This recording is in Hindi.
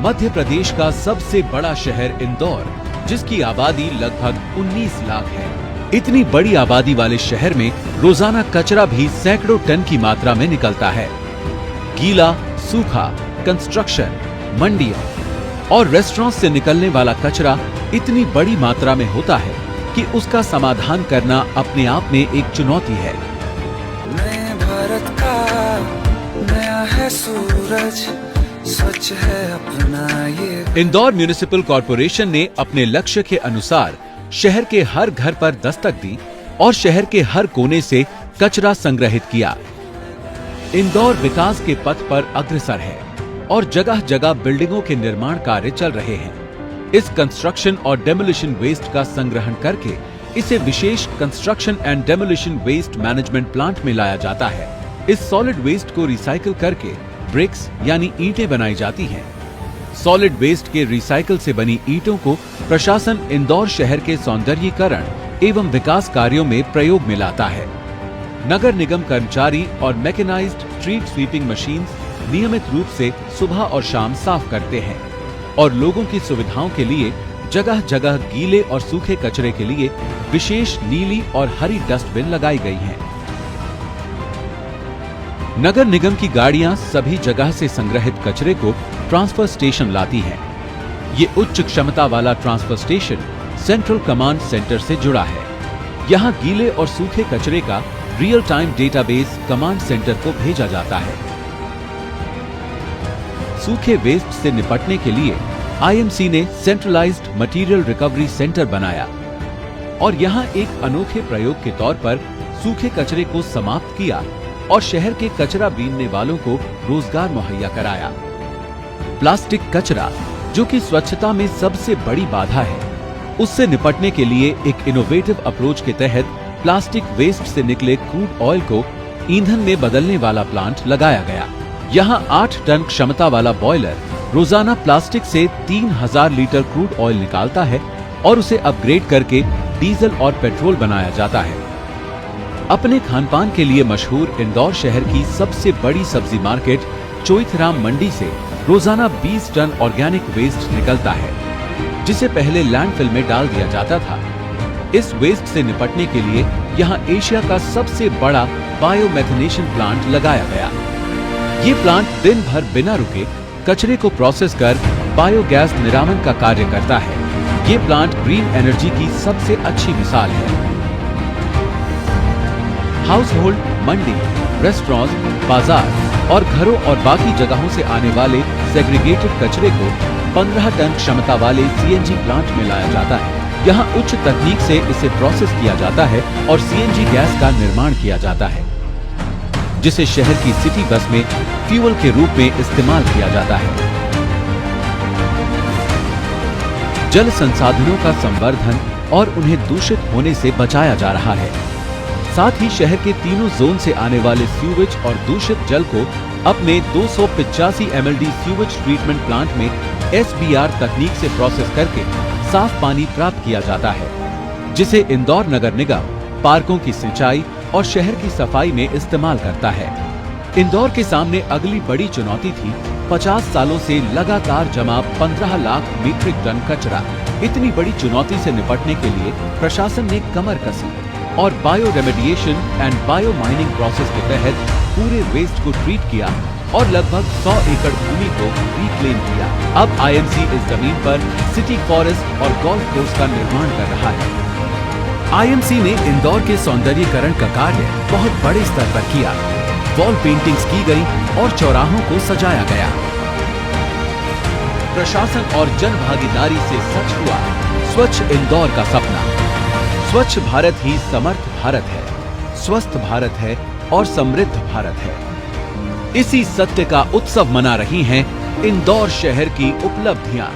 मध्य प्रदेश का सबसे बड़ा शहर इंदौर, जिसकी आबादी लगभग 19 लाख है। इतनी बड़ी आबादी वाले शहर में रोजाना कचरा भी सैकड़ों टन की मात्रा में निकलता है। गीला, सूखा, कंस्ट्रक्शन, मंडियों और रेस्टोरेंट से निकलने वाला कचरा इतनी बड़ी मात्रा में होता है कि उसका समाधान करना अपने आप में एक चुनौती है। नए भारत का नया है सूरज, स्वच्छ है अपना ये। इंदौर म्युनिसिपल कॉर्पोरेशन ने अपने लक्ष्य के अनुसार शहर के हर घर पर दस्तक दी और शहर के हर कोने से कचरा संग्रहित किया। इंदौर विकास के पथ पर अग्रसर है और जगह जगह बिल्डिंगों के निर्माण कार्य चल रहे हैं। इस कंस्ट्रक्शन और डेमोलिशन वेस्ट का संग्रहण करके इसे विशेष construction and demolition waste management plant में लाया जाता है। इस सॉलिड वेस्ट को रिसाइकिल करके ब्रिक्स यानी ईंटें बनाई जाती हैं। सॉलिड वेस्ट के रिसाइकिल से बनी ईंटों को प्रशासन इंदौर शहर के सौंदर्यीकरण एवं विकास कार्यों में प्रयोग में लाता है। नगर निगम कर्मचारी और मैकेनाइज्ड स्ट्रीट स्वीपिंग मशीन्स नियमित रूप से सुबह और शाम साफ करते हैं और लोगों की सुविधाओं के लिए जगह जगह गीले और सूखे कचरे के लिए विशेष नीली और हरी डस्टबिन लगाई गई हैं। नगर निगम की गाड़ियां सभी जगह से संग्रहित कचरे को ट्रांसफर स्टेशन लाती हैं। ये उच्च क्षमता वाला transfer station central command centre से जुड़ा है। यहाँ गीले और सूखे कचरे का real time database command centre को भेजा जाता है। सूखे वेस्ट से निपटने के लिए आईएमसी ने सेंट्रलाइज्ड मटेरियल रिकवरी सेंटर बनाया और यहाँ एक अनोखे प्रयोग के तौर पर सूखे कचरे को समाप्त किया और शहर के कचरा बीनने वालों को रोजगार मुहैया कराया। प्लास्टिक कचरा, जो कि स्वच्छता में सबसे बड़ी बाधा है, उससे निपटने के लिए एक इनोवेटिव अप्रोच के तहत प्लास्टिक वेस्ट से निकले क्रूड ऑयल को ईंधन में बदलने वाला प्लांट लगाया गया। यहाँ 8 टन क्षमता वाला बॉयलर रोजाना प्लास्टिक से 3000 लीटर क्रूड ऑयल निकालता है और उसे अपग्रेड करके डीजल और पेट्रोल बनाया जाता है। अपने खानपान के लिए मशहूर इंदौर शहर की सबसे बड़ी सब्जी मार्केट चोइथराम मंडी से रोजाना 20 टन ऑर्गेनिक वेस्ट निकलता है, जिसे पहले लैंडफिल में डाल दिया जाता था। इस वेस्ट से निपटने के लिए यहाँ एशिया का सबसे बड़ा बायोमेथनेशन प्लांट लगाया गया। ये प्लांट दिन भर बिना रुके कचरे को प्रोसेस कर बायोगैस निरामन का कार्य करता है। ये प्लांट ग्रीन एनर्जी की सबसे अच्छी मिसाल है। हाउस होल्ड, मंडी, रेस्टोरेंट, बाजार और घरों और बाकी जगहों से आने वाले सेग्रीगेटेड कचरे को 15 टन क्षमता वाले सीएनजी प्लांट में लाया जाता है। यहाँ उच्च तकनीक से इसे प्रोसेस किया जाता है और सीएनजी गैस का निर्माण किया जाता है, जिसे शहर की सिटी बस में फ्यूल के रूप में इस्तेमाल किया जाता है। जल संसाधनों का संवर्धन और उन्हें दूषित होने से बचाया जा रहा है। साथ ही शहर के तीनों जोन से आने वाले सीवेज और दूषित जल को अपने 285 MLD सीवेज ट्रीटमेंट प्लांट में SBR तकनीक से प्रोसेस करके साफ पानी प्राप्त किया जाता है, जिसे इंदौर नगर निगम पार्कों की सिंचाई और शहर की सफाई में इस्तेमाल करता है। इंदौर के सामने अगली बड़ी चुनौती थी 50 सालों से लगातार जमा 15 लाख मीट्रिक टन कचरा। इतनी बड़ी चुनौती से निपटने के लिए प्रशासन ने कमर कसी और bio remediation and bio mining process के तहत पूरे वेस्ट को ट्रीट किया और लगभग 100 एकड़ भूमि को रिक्लेम किया। अब आईएमसी इस जमीन पर सिटी फॉरेस्ट और गोल्फ कोर्स का निर्माण कर रहा है। आईएमसी ने इंदौर के सौंदर्यीकरण का कार्य बहुत बड़े स्तर पर किया। वॉल पेंटिंग्स की गई और चौराहों को सजाया गया। प्रशासन और जन भागीदारी से सच हुआ स्वच्छ इंदौर का सपना। स्वच्छ भारत ही समर्थ भारत है, स्वस्थ भारत है और समृद्ध भारत है। इसी सत्य का उत्सव मना रही हैं इंदौर शहर की उपलब्धियां।